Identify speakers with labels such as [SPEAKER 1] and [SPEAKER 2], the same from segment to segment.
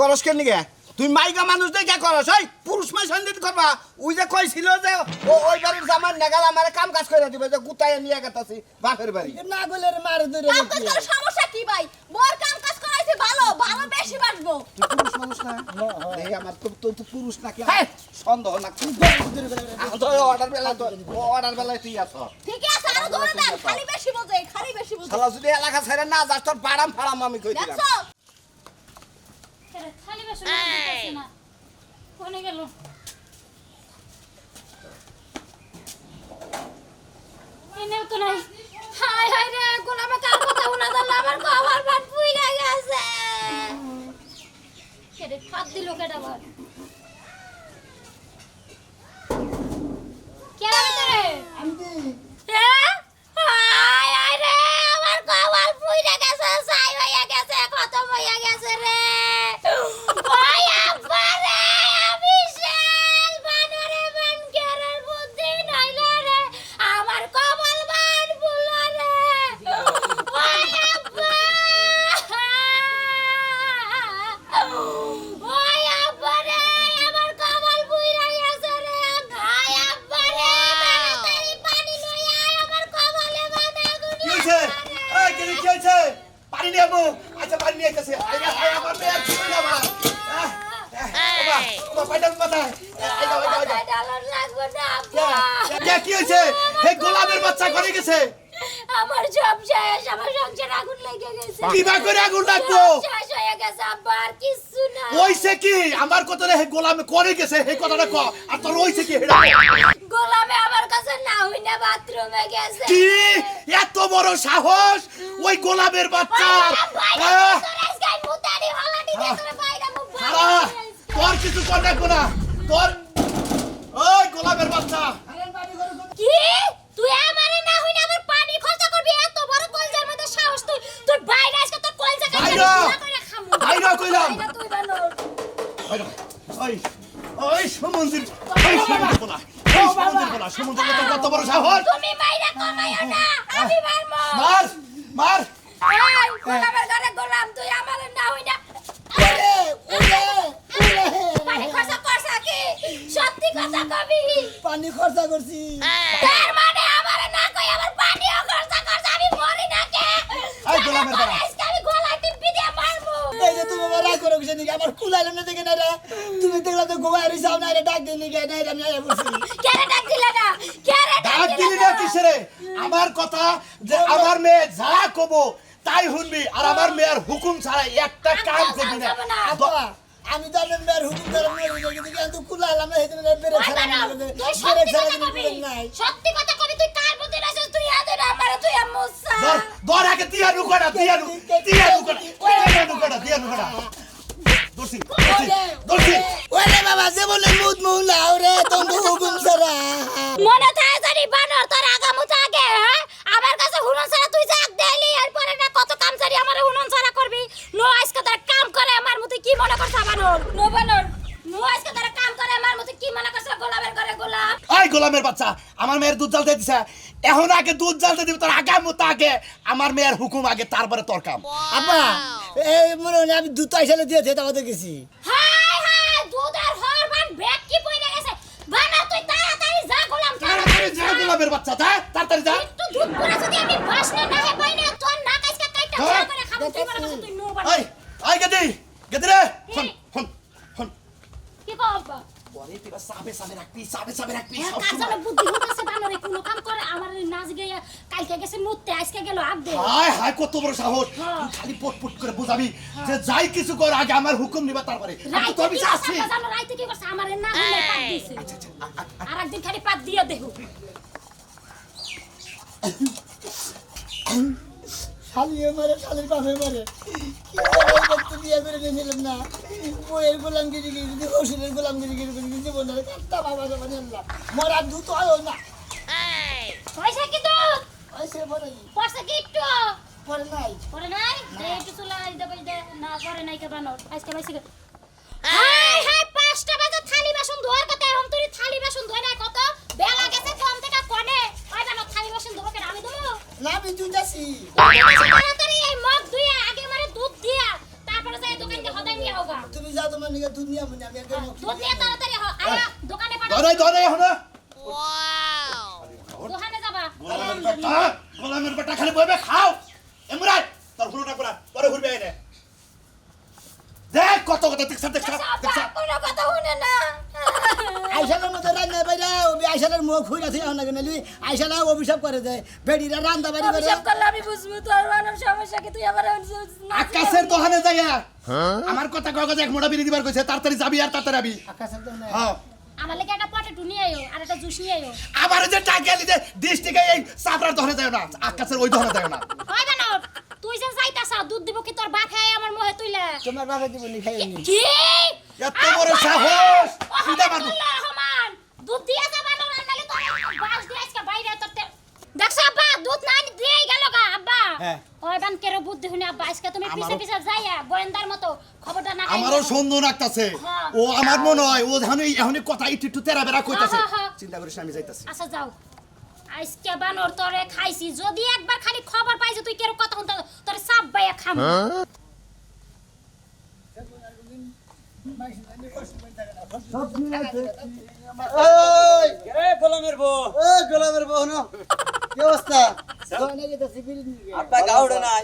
[SPEAKER 1] করস কেন গে তুই মাইকা মানুষ দেখে করস ওই পুরুষ মাই সন্ধিত করবা ওই যে কইছিল যে ওই বাড়ির জামার নেগাল আমার কাম কাজ করে দিবে যে গুতায় নিয়ে গেতাছি বাপের বাড়ি
[SPEAKER 2] না গলে মার ধরে
[SPEAKER 3] কাম কাজ করার সমস্যা কি ভাই মোর কাম কাজ করাইছে ভালো ভালো বেশি বাঁচবো
[SPEAKER 1] তুই পুরুষ মানুষ না এই আমার তো পুরুষ নাকি সন্দেহ না তো অর্ডার বেলায় তুই আছ
[SPEAKER 3] ঠিক আছে আর ধরে দেন খালি বেশি বোঝে
[SPEAKER 1] শালা যদি এলাকা ছেড়ে না যাস তোর বাড়াম ফাড়াম আমি কই দিলাম
[SPEAKER 3] দেখছো
[SPEAKER 4] খালি বেশ দিতেছি না কোনে গেল এনেও তো নাই হায় হায় রে গোলামে কার কথা উনা দাল আমার কবার ভাত পুইরা গেছে কেডে ফাদ দিল কেডা বার কেডা ভিতরে হায় হায় রে আমার কবার পুইরা গেছে ছাই হইয়া গেছে খতম হইয়া গেছে রে ওই আব্বা রে আমি শেষ বানরে বানকেরের বুদ্ধি নাইলা রে আমার কপাল বান ফুলা রে ওই আব্বা ওই আব্বা রে আমার কপাল পুইরা গেছে রে ওই আব্বা রে তাড়াতাড়ি পানি লই আয় আমার কপালে বাঁধা গুনি
[SPEAKER 1] কি হইছে এই কি হইছে পানি নিয়ে আমু আচ্ছা পানি নিয়ে আইতাছে আয় আমার মেয়ে ছুই না বাবা বাবা পাইডাল মাথা আইগা
[SPEAKER 4] ডালার লাগবে না আব্বা
[SPEAKER 1] কি হইছে হে গোলামের বাচ্চা করে গেছে
[SPEAKER 4] আমার সব শেষ আমার সংসার আগুন লেগে গেছে
[SPEAKER 1] কিবা করে আগুন লাগবো
[SPEAKER 4] শেষ হয়ে গেছে আব্বা আর কিছু না
[SPEAKER 1] ওইছে কি আমার কথা হে গোলামে করে গেছে হে কথাটা ক আর তোর ওইছে কি হেডা
[SPEAKER 4] গোলামে আমার কাছে না হইনা বাথরুমে গেছে
[SPEAKER 1] কি এত বড় সাহস ওই গোলামের বাচ্চা তোর কিছু কর দেখবো না তোর ওই গোলামের বাচ্চা
[SPEAKER 4] কি তুই আমারে না হইনা আমার পানি খরচা করবি এত বড় কলজার মধ্যে সাহস তুই তুই বাইরে আজকে তোর কলজা
[SPEAKER 1] বাইরে! বাইরে কইলাম!
[SPEAKER 4] তুই বানর
[SPEAKER 1] ওই ওই সমুদ্র ওই সমুদ্র বলা ওই সমুদ্র বলা সমুদ্র তো কত বড় সাহস
[SPEAKER 4] তুমি বাইরে কমাইও না আমি মারবো
[SPEAKER 1] মার মার
[SPEAKER 4] এই গোলামের ঘরে গোলাম তুই আমারে না হইনা পানি খরচা করছা কি সত্যি কথা কবি
[SPEAKER 2] পানি খরচা করছি
[SPEAKER 4] তার মানে আমারে না কই আমার পানিও খরচা করছ আমি মরি না কে
[SPEAKER 1] এই গোলামের বাবা।
[SPEAKER 4] আজকে আমি গলায় টিপি দিয়ে মারবো
[SPEAKER 2] এই যে তুমি আমার রাগ করো কিছু নাকি আমার কুলাইলাম না দেখে না রে তুমি দেখলে তো গোয়া রে যাও না রে ডাক দিলি গে না রে আমি আয়া বলছি
[SPEAKER 4] কেরে ডাক দিলা না কেরে
[SPEAKER 1] ডাক দিলি না কিসেরে আমার কথা যে আমার মেয়ে যা কব তাই শুনবি আর আমার মেয়ের হুকুম ছাড়া একটা কাম করবি না
[SPEAKER 2] আপা আমি তো আপনার মেয়ের হুকুম ধরে মরে গেছি কিন্তু কুলাইলাম না হেদিন বেরে ছাড়া না
[SPEAKER 4] তুই সত্যি কথা কবি সত্যি কথা কবি তুই কার প্রতি রাসস তুই আদে না আমারে তুই আমসা
[SPEAKER 1] দর আগে তিয়া নুকড়া দোষী
[SPEAKER 2] ওরে বাবা যে বলে মুদ মুলা ওরে তুমি হুকুম ছাড়া
[SPEAKER 4] মনে থাকে জানি বানর তোর আগামু থাকে হ্যাঁ আমার কাছে হুনন ছাড়া তুই যাক দেলি এরপরে না কত কাম ছাড়ি আমারে হুনন ছাড়া করবি নো আজকে তোর কাম করে আমার মতে কি মনে করছ বানর নো আজকে তোর কাম করে আমার মতে কি মনে করছ গোলামের ঘরে গোলাম
[SPEAKER 1] এই গোলামের বাচ্চা আমার মেয়ের দুধ জ্বালতে দিছে এখন আগে দুধ জ্বালতে দিবি তোর আগামত আগে আমার মেয়ের হুকুম আগে তারপরে তোর কাম
[SPEAKER 2] আপা এই মনে হয় আমি দুটো আইসালে দিয়েছে তাও গেছি
[SPEAKER 4] হাই হাই দুধের হরবান ব্যাগ কি পয়লা গেছে বানর তুই তাড়াতাড়ি যা গোলাম
[SPEAKER 1] তাড়াতাড়ি যা গোলামের বাচ্চা তাড়াতাড়ি যা
[SPEAKER 4] একটু দুধ পুরা যদি আমি বাসনা না হে পাই না তোর নাক আজকে কাইটা
[SPEAKER 1] হ্যাঁ?
[SPEAKER 4] করে খাবো তুই মনে করছ তুই নো
[SPEAKER 1] এই
[SPEAKER 4] বানর
[SPEAKER 1] এই গেদি রে হন
[SPEAKER 4] কি বাবা
[SPEAKER 1] বলে তুই সাবে রাখবি সব
[SPEAKER 4] কাজলে
[SPEAKER 1] সময়।
[SPEAKER 4] বুদ্ধি হইতাছে বানরে কোনো কাম করে আমার নাচ গিয়া কালকে গেছে মুততে আজকে গেল আব্দে
[SPEAKER 1] হায় হায় কত বড় সাহস
[SPEAKER 4] হ্যাঁ।
[SPEAKER 1] তুই খালি পটপট করে বুঝাবি যে যাই কিছু কর আগে আমার হুকুম নিবা তারপরে আমি তো আমি চাচ্ছি
[SPEAKER 4] জানো রাইতে কি করছে আমারে না হলে পাত দিছে আর একদিন খালি পাত দিয়া দেহু
[SPEAKER 2] শালিয়ে মারে শালির বাপে মারে কি করে এই বক্ত বিয়ে করে নিয়েছিলাম না বইয়ের গোলামগিরি গিয়ে ওষুধের গোলামগিরি গিয়ে জীবন ধরে কাটতা বাবা যাবা না মরা দুধ হয় না
[SPEAKER 4] পয়সা কি দুধ
[SPEAKER 2] ওই সে বলে
[SPEAKER 4] পয়সা কি একটু
[SPEAKER 2] পরে নাই
[SPEAKER 4] পরে নাই দে একটু চুলা দে না পরে নাই কে বানর আজকে বাইসি হাই হাই 5টা বাজে থালি বাসন ধোয়ার কথা এখন তুই থালি বাসন ধোয় না কত বেলা গেছে কম থেকে কোনে ওই বানর থালি বাসন ধোবে কেন আমি দেবো
[SPEAKER 2] না আমি দুধ আছি
[SPEAKER 4] তাড়াতাড়ি এই মগ ধুইয়া আগে মারে দুধ দিয়া তারপরে যাই দোকানকে হদাই নিয়ে হোগা
[SPEAKER 2] তুমি তুমি যাও তোমার নিকে দুনিয়া মনে আমি একদম
[SPEAKER 4] দুধ নিয়ে তাড়াতাড়ি আয়া দোকানে পাঠাও
[SPEAKER 1] ধরে ধরে এখন
[SPEAKER 4] দোকানে যাবা
[SPEAKER 1] গোলামের বেটা খালি বইবে খাও এমরাই তোর হুলুটা করা পরে ঘুরবে এনে দেখ কত কত দেখছ
[SPEAKER 4] কোনো কথা শুনে না
[SPEAKER 2] আইসালের মধ্যে রান্না বাইরা ওই আইসালের মুখ খুইরা থিয়া না কেন আইসালা অভিশাপ করে দেয় বেডিরা রান্দা বাড়ি করে
[SPEAKER 4] অভিশাপ করলে আমি বুঝবো তোর মানব সমস্যা কি তুই আবার
[SPEAKER 1] আকাশের দোকানে যাইয়া আমার কথা কাগজ এক মোড়া বিড়ি দিবার কইছে তাড়াতাড়ি যাবি আর তাড়াতাড়ি আবি
[SPEAKER 2] আকাশের তো না
[SPEAKER 1] হ্যাঁ
[SPEAKER 4] আমার লেগে একটা পটেটো নিয়ে আইও আর একটা জুস নিয়ে আইও
[SPEAKER 1] আবার যে টাকা লিতে ডিস্ট্রিক্টে এই সাপড়ার দোকানে যায় না আকাশের ওই দোকানে যায় না
[SPEAKER 4] হয় না তুই যে যাইতাছ দুধ দিব কি তোর বাপ খায় আমার মোহে তুইলা
[SPEAKER 2] তোমার বাবা দিব নি খাই নি
[SPEAKER 4] কি
[SPEAKER 1] এত বড় সাহস সিধা মারবো
[SPEAKER 4] রহমান দুধ দিয়া যাবা না নালে তোর বাস দিয়ে আজকে বাইরে তোর দেখছ আব্বা দুধ না দিয়ে গেল গা আব্বা
[SPEAKER 1] হ্যাঁ।
[SPEAKER 4] ওই বানকের বুদ্ধি শুনে আব্বা আজকে তুমি পিছে পিছে যাইয়া গোয়েন্দার মতো খবরটা না
[SPEAKER 1] আমারও সন্দেহ লাগতাছে
[SPEAKER 4] হ্যাঁ।
[SPEAKER 1] ও আমার মনে হয় ও এখনই কথা একটু তেরা বেরা কইতাছে
[SPEAKER 4] হ্যাঁ, হ্যাঁ।
[SPEAKER 1] চিন্তা করিস না, আমি যাইতাছি
[SPEAKER 4] আচ্ছা যাও আজকে বানর তোরে খাইছি যদি একবার খালি খবর পাই যে তুই কেরো কথা শুনতে তোরে সাপ বাইয়া খাম
[SPEAKER 5] গোলামের বউ
[SPEAKER 2] গোলামের বউ না কি অবস্থা দোকানে গেছে বিড়ি নিয়ে
[SPEAKER 5] আপনার গাউড়ে নাই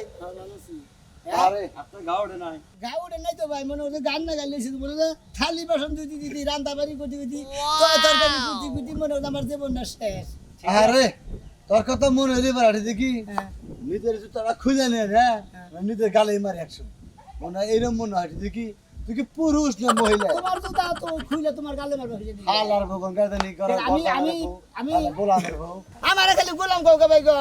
[SPEAKER 5] আরে আপনার গাউড়ে নাই
[SPEAKER 2] গাউড়ে নাই তো ভাই মনে হচ্ছে গান না গাইলেছি বলে যে থালি বাসন দিদি দিদি রান্না বাড়ি করতে করতে তরকারি কুটি কুটি মনে হচ্ছে আমার জীবনটা শেষ
[SPEAKER 6] আরে তোর কথা মনে হইলে পারে দেখি
[SPEAKER 2] হ্যাঁ।
[SPEAKER 6] নিজের জুতাটা খুঁজে নে হ্যাঁ নিজের গালে মারি একশো মনে হয় এরকম মনে হয় দেখি তুই কি পুরুষ না মহিলা
[SPEAKER 2] তোমার তো তা তো খুইলে তোমার গালে মারবে খুঁজে
[SPEAKER 6] হাল আর ভগবান গাদানি করা
[SPEAKER 2] আমি
[SPEAKER 6] গোলামের বউ
[SPEAKER 2] আমার খালি গোলাম কও ভাই গো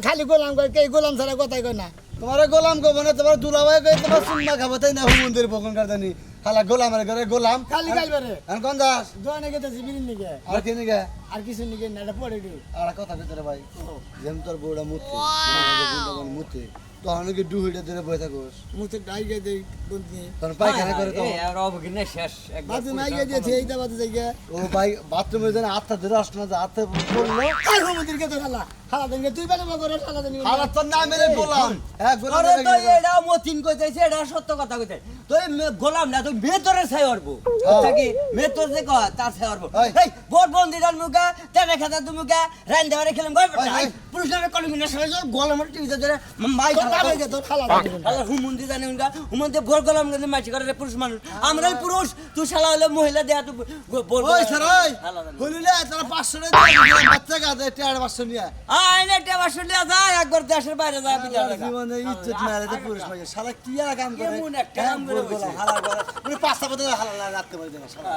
[SPEAKER 2] খালি গোলাম কয় কে গোলাম ছাড়া কথাই কয় না
[SPEAKER 6] তোমার গোলাম কব না তোমার দুলাভাই কই তোমার সুন্না খাবো তাই না হুমন্দির ভগবান গাদানি খালা গোলামের ঘরে গোলাম
[SPEAKER 2] খালি গাইবারে
[SPEAKER 6] আর কোন দাস
[SPEAKER 2] দোকানে গেছে বিড়ি নিকে
[SPEAKER 6] আর কি নিগে
[SPEAKER 2] আর কিছু নিকে না এটা পড়ে দিই
[SPEAKER 6] আর কথা ভিতরে ভাই যেম তোর বউটা মুতে মুতে তো অনেকে ডুহিটা ধরে বসে থাকোস
[SPEAKER 2] মুছে ডাই গে দেই বন্ধি
[SPEAKER 6] তখন পায়খানা করে তো
[SPEAKER 5] আর অবগিনে শেষ একবার
[SPEAKER 2] বাজু নাই গে দিয়েছে এইটা বাজু যাই গে
[SPEAKER 6] ও ভাই বাথরুমে যেন আত্মা ধরে আসলো না যে আত্মা পড়লো
[SPEAKER 2] আর হুমুদির কে তো খালা খালা দেন তুই বেলে করে খালা দেন
[SPEAKER 6] হালাত তোর না মেরে গোলাম হ্যাঁ গোলাম
[SPEAKER 5] আরে তো এটা মতিন কইতেছে এটা সত্য কথা কইতে তুই গোলাম না তুই মেতরে ছাই হরবো থাকি মেতর যে কয় তার ছাই হরবো
[SPEAKER 6] ওই।
[SPEAKER 5] এই বোট বন্দি ডাল মুকা তেনে খাতা তুমি রান দেওয়ারে খেলাম গয়
[SPEAKER 6] ওই, ওই।
[SPEAKER 5] পুরুষ নামে কলমিনা সবাই গোলামের টিভিতে ধরে মাই
[SPEAKER 2] খালা গে তো খালা দেন
[SPEAKER 5] আল্লাহ হুমন্দি জানে উনকা হুমন্দি ভোর গোলাম গেলে মাছি করে পুরুষ মানুষ আমরাই পুরুষ তুই শালা হলে মহিলা দেয়া তুই বল
[SPEAKER 6] ওই স্যার ওই হলিলে তারা 500 টাকা দিয়ে বাচ্চা গাদে টিয়ার 500 নিয়া
[SPEAKER 5] আইনে টেবা শুনলে যায় একবার দেশের বাইরে যায় বিচার দেখা
[SPEAKER 6] জীবনে ইজ্জত না রে পুরুষ ভাই শালা কি আর কাম করে
[SPEAKER 5] কেমন একটা কাম করে বসে।
[SPEAKER 6] হালা করে মানে পাঁচটা পথে হালা রাখতে পারে না শালা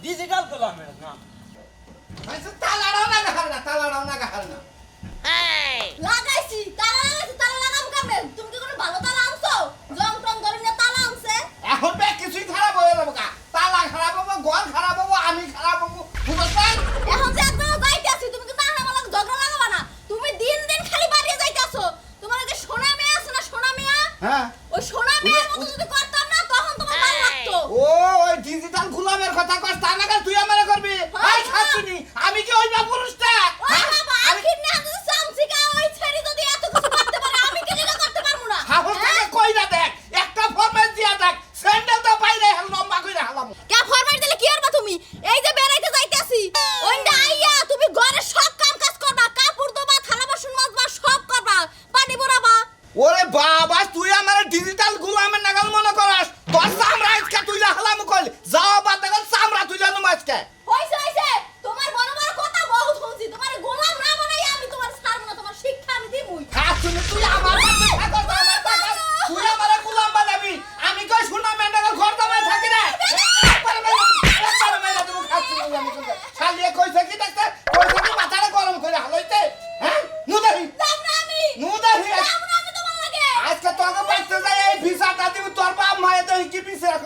[SPEAKER 5] ডিজিটাল গোলামের না
[SPEAKER 1] তালাড়াও না গাহার না তালাড়াও না গাহার না
[SPEAKER 3] লাগাইছি তালা লাগাম কেমনে তুমি কি কোনো ভালো তালা আনছো জং টং ধরে নিয়ে তালা আনছে
[SPEAKER 1] এখন ব্যাগ কিছুই খারাপ হয়ে যাবো কা তালা খারাপ হবো ঘর খারাপ হবো আমি খারাপ হবো বুঝছেন
[SPEAKER 3] এখন যে একদম যাইতেছি তুমি কি তাহলে আমার ঝগড়া লাগাবা না তুমি দিন দিন খালি বাড়িয়ে যাইতেছো তোমার যে সোনা মেয়ে আছে না সোনা মেয়ে
[SPEAKER 1] হ্যাঁ
[SPEAKER 3] ওই সোনা মেয়ের মতো যদি করতাম না তখন তোমার ভালো লাগতো
[SPEAKER 1] ও ওই ডিজিটাল গোলামের কথা কস তা না তুই আমারে করবি
[SPEAKER 3] হ্যাঁ,
[SPEAKER 1] এই খাচ্ছিনি আমি কি ওই না পুরুষটা
[SPEAKER 3] ওই বাবা আখির না যদি চামচিকা ওই ছেড়ি যদি এত কিছু করতে পারে আমি কি লিগা করতে পারবো না
[SPEAKER 1] হাফর থেকে কই না দেখ একটা ফরম্যাট দিয়া দেখ স্যান্ডেল তো বাইরে হেল লম্বা কইরা হালাম
[SPEAKER 3] কে ফরমাইট দিলে কি করবা তুমি এই যে বেড়াইতে যাইতাছি ওইন্দা আইয়া তুমি ঘরে সব কাম কাজ করবা কাপড় ধোবা থালা বাসন মাজবা সব করবা পানি ভরাবা
[SPEAKER 1] ওরে বাবা তুই আমার ডিজিটাল গোলামের নাগাল মনে করাস তোর চামড়া আজকে তুইলা হালাম কইল যাও বাদ দেখো চামড়া তুইলা নম আজকে
[SPEAKER 3] হইছে তোমার বড় বড় কথা বহুত শুনছি তোমার গোলাম না বানাই আমি তোমার ছাড়ব না তোমার শিক্ষা আমি দিমুই
[SPEAKER 1] খাচ্ছিনি তুই আমার কাছে থাকস আমার কাছে তুই আমার গোলাম বানাবি আমি কই শুনা মেন্ডাল ঘর দামায় থাকি রে একবার মেরা তুমি খাচ্ছিনি আমি কই শালিয়ে কইছে কি দেখতে কইছে কি মাথাটা গরম করে হালাইতে হ্যাঁ নুদাহি
[SPEAKER 3] যাব না আমি
[SPEAKER 1] নুদাহি
[SPEAKER 3] যাব না আমি তোমার লাগে
[SPEAKER 1] আজকে তোকে বাইতে যাই এই ভিসাটা দিব তোর বাপ মায়ে তো কি বিচার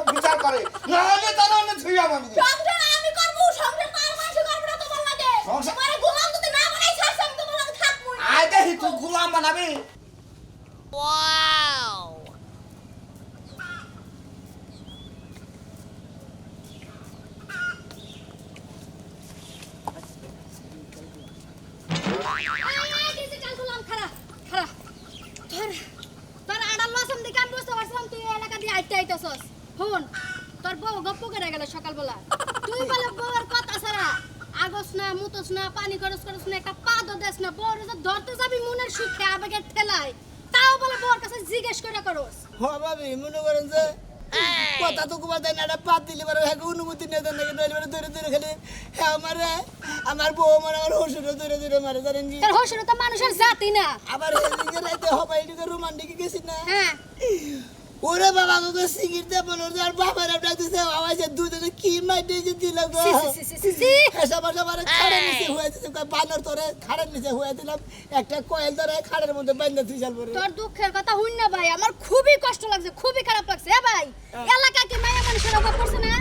[SPEAKER 1] করে না হলে তো না ছুঁয়া মারবো
[SPEAKER 3] সংসার আমি করব সংসার তার মানুষ করবে না তোমার লাগে
[SPEAKER 1] সংসার-
[SPEAKER 3] তোমার গোলাম যদি না বানাই ছাড়ছ আমি তোমার লাগে থাকবই না
[SPEAKER 1] আয় দেখি তুই গোলাম বানাবি
[SPEAKER 4] ডিজিটাল গোলাম খারা খারা তোর তোর আড়াল লসম দিকে আমি বুঝতে পারছিলাম তুই এই এলাকা দিয়ে আইতে আইতেছস
[SPEAKER 3] ফোন তোর বউ গপ্প করে গেল সকালবেলা তুই বলে বউর কথা ছাড়া আগস না মুতস না পানি খরচ করস না একটা পাদও দেস না বউর যে ধরতে যাবি মনের সুখে আবেগের ঠেলায় তাও বলে বউর কাছে জিজ্ঞেস করে করস
[SPEAKER 2] হ ভাবি মনে করেন যে কথা তো কুবা দেয় না একটা পাত দিলে পরে হ্যাঁ অনুমতি নিয়ে দেন নাকি নইলে পরে দূরে দূরে খেলে হ্যাঁ আমার বউ আমার হসুরও দূরে দূরে মারে জানেন কি
[SPEAKER 3] তোর হসুর তো মানুষের জাতি না
[SPEAKER 2] আবার হেদিকে রাইতে হবাই দিকে রোমান্টিক গেছি না
[SPEAKER 3] হ্যাঁ
[SPEAKER 2] ওরে বাবা গো সিঙ্গির দে বলো আর বাবার আপনি দিতে আওয়াজে দুধে কি মাই দিয়ে দিল গো
[SPEAKER 3] সি
[SPEAKER 2] এসব সবার খাড়ের নিচে হয়ে দিতে বানর তোরে খাড়ের নিচে হয়ে দিলাম একটা কয়েল ধরে খাড়ের মধ্যে বাইন্দা তুই চাল পরে
[SPEAKER 3] তোর দুঃখের কথা হইন না ভাই আমার খুবই কষ্ট লাগছে খুবই খারাপ লাগছে এ ভাই এলাকা কি মায়া মানুষের অভাব পড়ছে না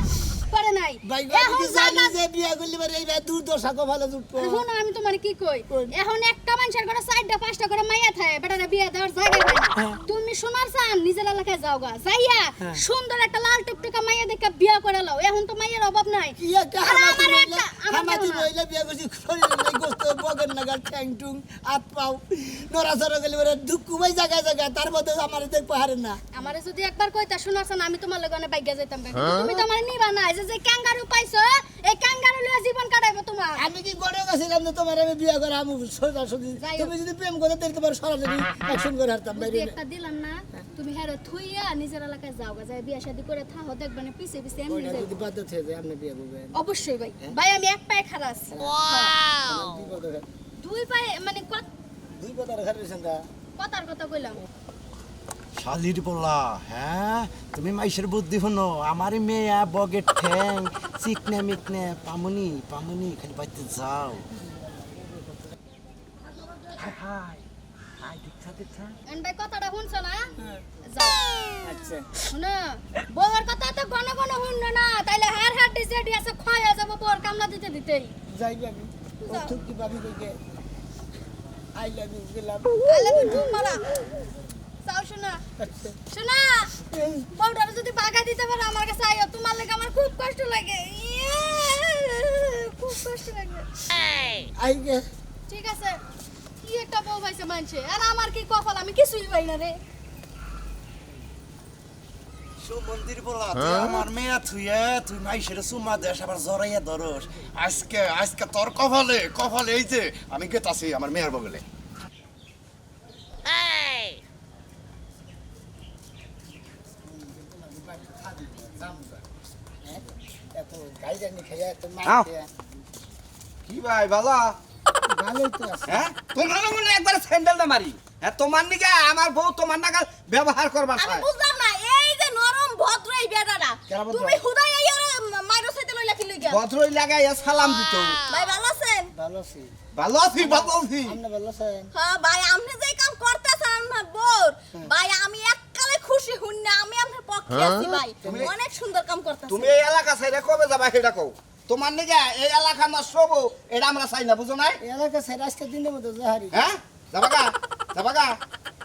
[SPEAKER 3] পড়ে নাই
[SPEAKER 2] ভাই
[SPEAKER 3] এখন
[SPEAKER 2] কি জানি
[SPEAKER 3] জায়গা
[SPEAKER 2] যে বিয়া করলি পরে এই দুর্দশা কো ভালো জুটবো
[SPEAKER 3] শুনো আমি তোমার কি কই
[SPEAKER 2] কই?
[SPEAKER 3] এখন একটা মানুষের ঘরে 4টা 5টা করে মাইয়া থাকে বেটারা বিয়ে দেওয়ার জায়গা পায় না তুমি শোনার চান নিজের এলাকায় যাও গা যাইয়া সুন্দর একটা লাল টুকটুকা মাইয়া দেখে বিয়ে করে লাও এখন তো মাইয়ের অভাব নাই
[SPEAKER 2] কি একটা
[SPEAKER 3] আর
[SPEAKER 2] হামাতি
[SPEAKER 3] আমার
[SPEAKER 2] রইলা
[SPEAKER 3] একটা- আমার
[SPEAKER 2] হামাতি
[SPEAKER 3] কেন না?
[SPEAKER 2] রইলা বিয়া করছি শরীরে নাই গোস্ত বগের নাগার ঠ্যাং টুং হাত পাও নড়াচড়া গেলে পরে দুঃখ ভাই জায়গায় জায়গায় তার মধ্যে আমার দেখতে পারে না
[SPEAKER 3] আমারে যদি একবার কইতা শোনার চান আমি তোমার লগে অনেক বাইগা যাইতাম কিন্তু তুমি তো আমার নিবা না এই যে ক্যাঙ্গারু পাইছো এই ক্যাঙ্গারু লইয়া জীবন কাটাইবো তোমার
[SPEAKER 2] আমি কি গড়ে গেছিলাম যে তোমার আমি বিয়া করে আমি সোজা সোজি
[SPEAKER 3] যাই হোক।
[SPEAKER 2] তুমি যদি প্রেম করে তাহলে তোমার সরাসরি অ্যাকশন করে হারতাম
[SPEAKER 3] বুদ্ধি
[SPEAKER 2] বাইরে
[SPEAKER 3] একটা দিলাম না তুমি হেরে থুইয়া নিজের এলাকায় যাও গা যাই বিয়া শাদি করে থাকো দেখবে না পিছে পিছে এমনি
[SPEAKER 2] ওইটা
[SPEAKER 3] যাই
[SPEAKER 2] যদি বাধ্য থেকে যায় আপনি বিয়া করবেন
[SPEAKER 3] অবশ্যই ভাই ভাই আমি এক পায়ে খাড়া আছি
[SPEAKER 2] দুই কথা
[SPEAKER 3] দুই পায়ে মানে
[SPEAKER 2] দুই কথা রাখা রয়েছেন তা
[SPEAKER 3] কথার কথা কইলাম
[SPEAKER 1] শালির বলা হ্যাঁ তুমি মাইশের বুদ্ধি হনো আমারই মেয়া বগের ঠ্যাং চিকনে মিকনে পামুনি পামুনি খালি বাইতে যাও
[SPEAKER 3] এন ভাই কথাটা শুনছো না যাও
[SPEAKER 2] আচ্ছা
[SPEAKER 3] শুনো বউয়ের কথা তো ঘন ঘন শুন না তাইলে হার হার ডিসে ডিসে খয়া যাব বউর কামলা দিতে দিতেই
[SPEAKER 2] যাই আমি ও
[SPEAKER 3] যাও।
[SPEAKER 2] থুকি ভাবি কইকে আই লাভ ইউ গেলাম
[SPEAKER 3] আলে বিটু মারা যাও শোনা
[SPEAKER 2] আচ্ছা
[SPEAKER 3] শোনা বউটারে যদি বাগা দিতে পারো আমার কাছে আইও তোমার লাগে আমার খুব কষ্ট লাগে খুব কষ্ট লাগে
[SPEAKER 2] আই গে
[SPEAKER 3] ঠিক আছে কি একটা বউ পাইছে মানছে আর আমার কি কপাল আমি কিছুই পাই না রে
[SPEAKER 1] মন্দির বলা তুই আমার মেয়া থুয়ে তুই মাইশের সুমা দেশ আবার জড়াইয়া ধরস আজকে আজকে তোর কপালে কপালে এই যে আমি গেতাছি আমার মেয়ের বগলে
[SPEAKER 2] এত গাই জানি খাইয়া এত মার
[SPEAKER 1] আও।
[SPEAKER 2] খেয়া।
[SPEAKER 1] কি ভাই বালা
[SPEAKER 2] ভালোই তো আছে
[SPEAKER 1] হ্যাঁ তোমরা মনে একবার স্যান্ডেলটা মারি হ্যাঁ তোমার নিকে আমার বউ তোমার নাগাল ব্যবহার করবার
[SPEAKER 3] আমি
[SPEAKER 1] চায়
[SPEAKER 3] বুঝলাম না এই যে নরম ভদ্র এই বেটাটা
[SPEAKER 1] কেন ভদ্র?
[SPEAKER 3] তুমি হুদাই এই মাইরো সাইতে লইলা কি লইগা
[SPEAKER 1] ভদ্রই লাগাইয়া সালাম দিত
[SPEAKER 3] ভাই ভালো আছেন
[SPEAKER 2] ভালো আছি
[SPEAKER 1] ভালো আছি ভালো আছি
[SPEAKER 2] আপনি ভালো আছেন
[SPEAKER 3] হ্যাঁ ভাই আপনি যে কাম করতেছেন না বোর ভাই আমি এককালে খুশি হই না আমি আপনার পক্ষে আছি ভাই অনেক সুন্দর কাম করতেছেন
[SPEAKER 1] তুমি এই এলাকা ছেড়ে কবে যাবা সেটা কও তোমার নিকে এই এলাকা নষ্ট হবো এটা আমরা চাই না বুঝো নাই
[SPEAKER 2] এই এলাকা সাইড আজকে দিনের মতো জাহারি
[SPEAKER 1] হ্যাঁ যাবা গা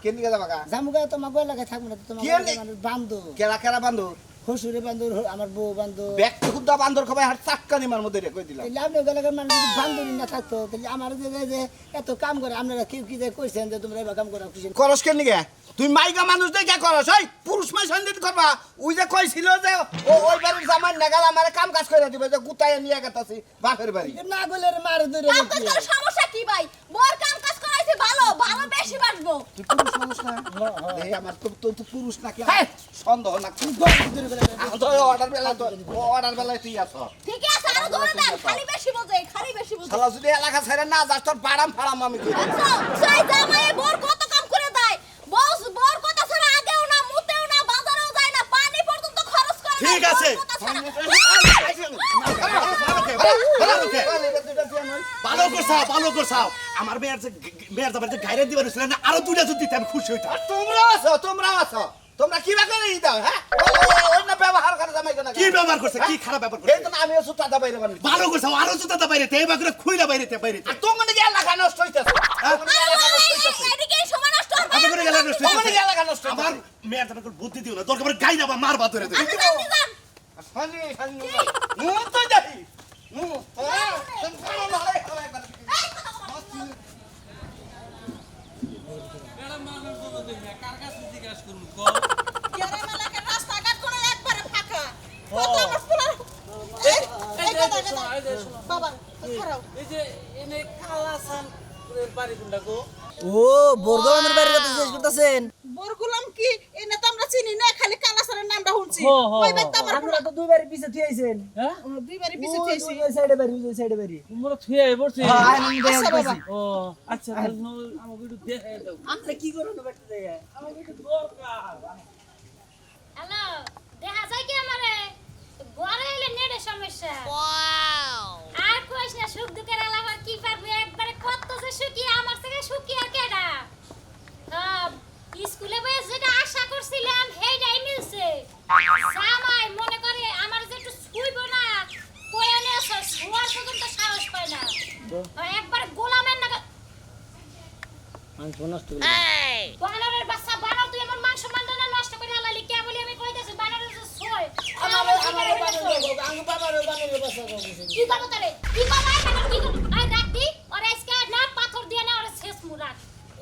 [SPEAKER 1] কেন দিকে যাবা গা
[SPEAKER 2] জামুগা তো মাগো এলাকায় থাকবো না তোমার
[SPEAKER 1] কি এনে?
[SPEAKER 2] মানুষ বান্ধব
[SPEAKER 1] কেলা কেলা বান্ধব
[SPEAKER 2] হসুরে বান্ধব আমার বউ বান্ধব
[SPEAKER 1] ব্যক্তি খুদ্দা বান্দর খবাই হাত চাক্কা নিমার মধ্যে রেখে দিলাম
[SPEAKER 2] তাহলে আপনি এলাকার মানুষ যদি বান্ধবী না থাকতো তাহলে আমার যে এত কাম করে আপনারা কেউ কি যে কইছেন যে তোমরা এবার কাম করা খুশি
[SPEAKER 1] করস কেন নিকে তুই মাইকা মানুষ দেখে করস ওই পুরুষ মাই সন্দিত করবা ওই যে কইছিল যে ও ওই বাড়ির জামাই নাগাল আমার কাম কাজ করে দিবে যে গুতায় নিয়ে গেতাছি বাপের বাড়ি
[SPEAKER 2] না গেলে মারে ধরে
[SPEAKER 3] কাম কাজ করার সমস্যা কি ভাই বোর কাম কাজ করাইছে ভালো ভালো বেশি বাসবো
[SPEAKER 1] তুই পুরুষ মানুষ না এই আমার তো পুরুষ নাকি সন্দেহ না অর্ডার বেলা তো অর্ডার বেলায় তুই আছ
[SPEAKER 3] ঠিক আছে আর ধরে দেন খালি বেশি বোঝে খালি বেশি বোঝে
[SPEAKER 1] শালা যদি এলাকা ছেড়ে না যাস তোর বাড়াম ফাড়াম আমি কই
[SPEAKER 3] সেই জামাই বোর কত কাম করে দেয় বস বোর কথা ছাড়া আগেও না মুতেও না বাজারেও যায় না পানি পর্যন্ত খরচ করে না,
[SPEAKER 1] ঠিক আছে।
[SPEAKER 3] বোর কথা ছাড়া-
[SPEAKER 7] ভালো করছাও আমার মেয়ের যাবার যে গাইরে দিবার ছিল না আরো দুইটা যদি দিতে আমি খুশি হইতাম
[SPEAKER 1] তোমরা আছো তোমরা কি বা করে দাও হ্যাঁ অন্য ব্যবহার করে জামাই কেন
[SPEAKER 7] কি ব্যবহার করছে কি খারাপ ব্যবহার
[SPEAKER 1] এই
[SPEAKER 7] করছে
[SPEAKER 1] তো আমিও সুতা দা বাইরে বানি
[SPEAKER 7] ভালো করছাও আরো জুতা বাইরে তে এবার করে খুইলা বাইরে তে বাইরে
[SPEAKER 1] আর তোমার নাকি এলাকা নষ্ট হইতেছে
[SPEAKER 3] এদিকে সময় নষ্ট হবে
[SPEAKER 7] আমি করে গেলাম নষ্ট
[SPEAKER 1] তোমার নাকি এলাকা নষ্ট
[SPEAKER 7] আমার মেয়ের যাবার করে বুদ্ধি দিও না দরকার পড়ে গাই যাবা মারবা ধরে দেবে
[SPEAKER 1] হানি হানি নু তো যাই নু তুমি মারে
[SPEAKER 3] রাস্তাঘাট করে একবারে ফাঁকা
[SPEAKER 8] বাবা খারাপ
[SPEAKER 9] এই যে এনে কালাসান বাড়ি কোনটা গো?
[SPEAKER 2] ও বর্গলামের বাড়ির কথা জিজ্ঞেস করতেছেন?
[SPEAKER 8] বরগুলাম কি এনে তো আমরা চিনি না খালি কালাসারের নামটা শুনছি
[SPEAKER 9] হো, হো,
[SPEAKER 8] ওই বাইতে আমার
[SPEAKER 2] আপনারা তো দুই বাড়ির পিছে থিয়েছেন।
[SPEAKER 9] হ্যাঁ?
[SPEAKER 8] দুইবারই পিছে থেছি
[SPEAKER 2] ওই সাইডে বাড়ি, ওই সাইডে বাড়ি।
[SPEAKER 9] তোমরা থুয়ে পড়ছে।
[SPEAKER 2] হ্যাঁ, আমি
[SPEAKER 8] আচ্ছা
[SPEAKER 2] দেখে
[SPEAKER 8] বাবা।
[SPEAKER 9] ও আচ্ছা তাহলে আমাকে একটু দেখাই দাও।
[SPEAKER 2] আপনি কি করেন বাড়িতে যাইয়া?
[SPEAKER 9] আমাকে একটু দরকার।
[SPEAKER 4] হ্যালো দেখা যায় কি আমারে ঘরে এলে নেটের সমস্যা আর কইস না সুখ দুঃখের আলাদা কি পারবো একবারে কত যে সুখী আমার থেকে সুখী আর কেডা স্কুলে বসে যেটা আশা করছিলাম সেইটাই মিলছে জামাই মনে করে আমার যে একটু শুইব না কোয়ানে আছে শোয়ার পর্যন্ত সাহস পায় না একবার গোলামের নাগা বানরের বাচ্চা বানর তুই আমার মাংস মান্ডনা নষ্ট করে আলালি কে বলি আমি কইতাছি বানরের যে সই
[SPEAKER 2] আমার বাবার বাবার বাসা করতেছেন।
[SPEAKER 4] কি করব তারে কি করব কি করব আই রাখবি আর আজকে না পাথর দিয়ে না আর শেষ মুরাক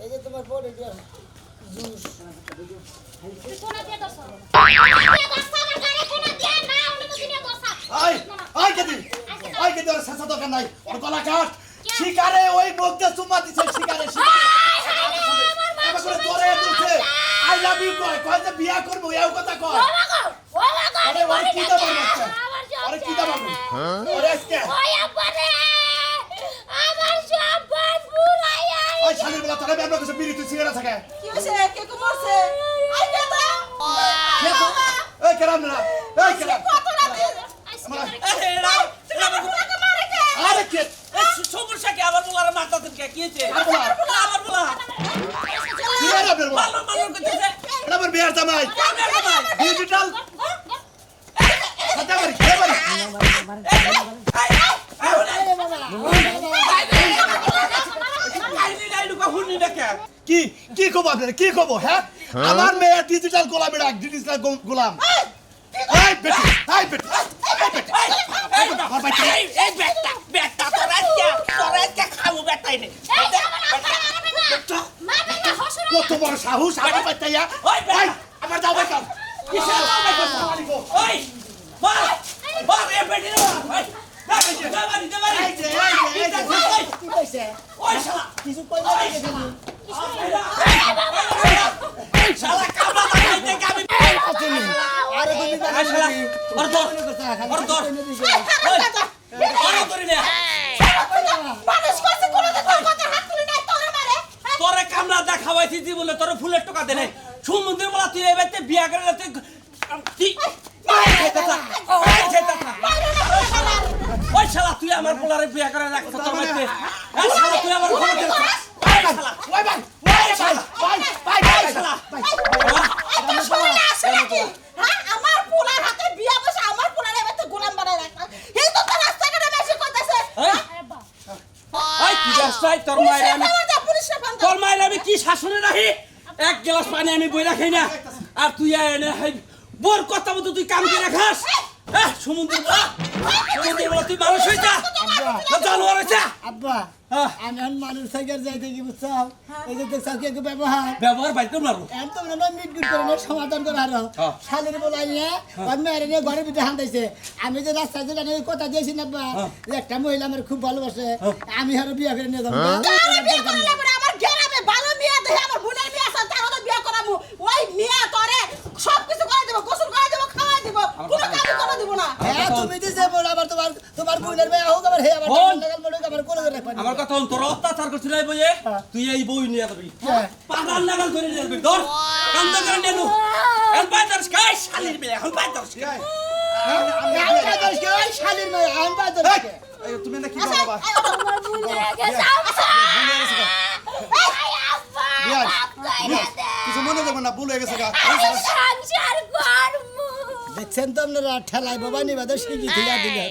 [SPEAKER 2] এই যে তোমার পরে দিয়া জুস।
[SPEAKER 4] তুই কোনা দিয়ে দছ দিয়ে দছ না গাড়ি কোনা দিয়ে না অনুমতি নিয়ে দছ
[SPEAKER 7] আই কেদি ওর শেষা দরকার নাই ওর গলা কাট শিকারে ওই মুখ দিয়ে চুমা দিছে শিকারে এবার করে তোরে দিছে আই লাভ ইউ কয় যে বিয়া করব এও কথা কয় আরে ওর কি দাম আছে আরে কি দাম আছে ওরে আজকে
[SPEAKER 4] ওই আবারে আমার সব বুলাইয়া
[SPEAKER 7] ওই শালির বলা তোরে ব্যাপার কিছু বিড়ি তুই সিগারেট থাকে
[SPEAKER 8] কি হইছে কে কো মরছে আই দাদা
[SPEAKER 7] এই কেরাম না এই কেরাম
[SPEAKER 8] কত রাতে
[SPEAKER 7] আরে কে
[SPEAKER 9] সমস্যা কি আবার বলার মাথা থেকে কি হয়েছে? আবার বলা
[SPEAKER 7] কি এরা বের বল
[SPEAKER 9] মালন করতেছে।
[SPEAKER 7] এটা আমার বিয়ার জামাই ডিজিটাল কথা বলি কে বলি কি কি কব আপনার কি কব হ্যাঁ আমার মেয়ে ডিজিটাল গোলাম এটা ডিজিটাল গোলাম এই বেটি এই বেটি
[SPEAKER 9] এই বেটা তোর আজকে খাবো বেটাই নে।
[SPEAKER 7] কত বড় সাহস আমার বাচ্চায়া ওই আমার যাও বেকার কিসের
[SPEAKER 9] ওই মার এ বেটি রে ওই দাবারি
[SPEAKER 2] কি কইছে?
[SPEAKER 9] ওই শালা
[SPEAKER 2] কিছু কইবা না দেখেন।
[SPEAKER 9] শালা কামড়া লাগাইতে আমি
[SPEAKER 2] আরে তুমি
[SPEAKER 9] এই শালা ওর দর ওই ওর করি না
[SPEAKER 8] মানুষ কইছে কোন তোর কথা হাত তুলি না তোরে মারে
[SPEAKER 9] তোরে কামড়া দেখাবাইছি দি বলে তোরে ফুলের টাকা দে নাই সুমন্দির বলা তুই এই বাইতে বিয়া করে না তুই তুই ওই শালা তুই আমার পোলারে বিয়া করে রাখছ তোর বাইতে এই শালা তুই আমার ঘরে দে এই শালা
[SPEAKER 7] ওই ভাই ওই শালা
[SPEAKER 9] এই শালা
[SPEAKER 8] এটা শুনে না আসে নাকি হ্যাঁ আমার পোলার হাতে বিয়া বসে আমার পোলার এবার তো গোলাম বানায় রাখা এই তো তার রাস্তাঘাটে বেশি কইতাছে
[SPEAKER 9] এই কি রাস্তায় তোর মায়ের আমি
[SPEAKER 8] পুলিশে ফোন
[SPEAKER 9] তোর মায়ের আমি কি শাসনে রাখি এক গ্লাস পানি আমি বই রাখি না আর তুই এনে বোর কথা মতো তুই কাম করে খাস সমুদ্র বলা তুই মানুষ হয়ে যা জানোয়ার হয়ে যা
[SPEAKER 2] আব্বা আমি এখন মানুষ থেকে যাইতে কি বুঝছো? এই যে দেখছো কি একটু ব্যবহার
[SPEAKER 9] ব্যবহার বাইতে মারো
[SPEAKER 2] এত না মিট গুট করে না সমাধান করে আরো শালের বলাই নিয়ে ওর মেয়ের নিয়ে ঘরের ভিতরে হান্দাইছে। আমি যে রাস্তায় যে জানি কথা দিয়েছি না আব্বা যে একটা মহিলা আমার খুব ভালোবাসে আমি আরো বিয়ে করে নিয়ে যাবো।
[SPEAKER 8] বিয়ে করলে পরে আমার গ্রামে ভালো মেয়ে দেখে আমার বোনের মেয়ে আছে তারও তো বিয়ে করাবো ওই মেয়ে তোরে সবকিছু করে দেব গোসল করে দেব খাওয়াই দেব কোনো কাজ করে দেব না
[SPEAKER 2] হ্যাঁ তুমি দিছে বল আবার তোমার বোনের মেয়ে হোক আবার হে আবার লাগাল মনে আবার কোন করে রাখবা।
[SPEAKER 9] আমার কথা তোর অত্যাচার করছিল এই বইয়ে তুই এই বই নিয়ে যাবি পাগল লাগাল করে নিয়ে যাবি ধর কান্দ করে নিয়ে নু এখন বাইদার স্কাই শালির মেয়ে এখন বাইদার স্কাই
[SPEAKER 2] আমি বাদর কে ওই শালির মেয়ে আমি বাদর কে
[SPEAKER 7] তুমি না কি বাবা
[SPEAKER 4] আমার ভুলে গেছে
[SPEAKER 7] কিছু মনে করবেন না ভুল হয়ে গেছে গা
[SPEAKER 4] সংসার করবো
[SPEAKER 2] দেখছেন তো আপনারা ঠেলায় বাবা নিবাদ শিখি দিলা দিলে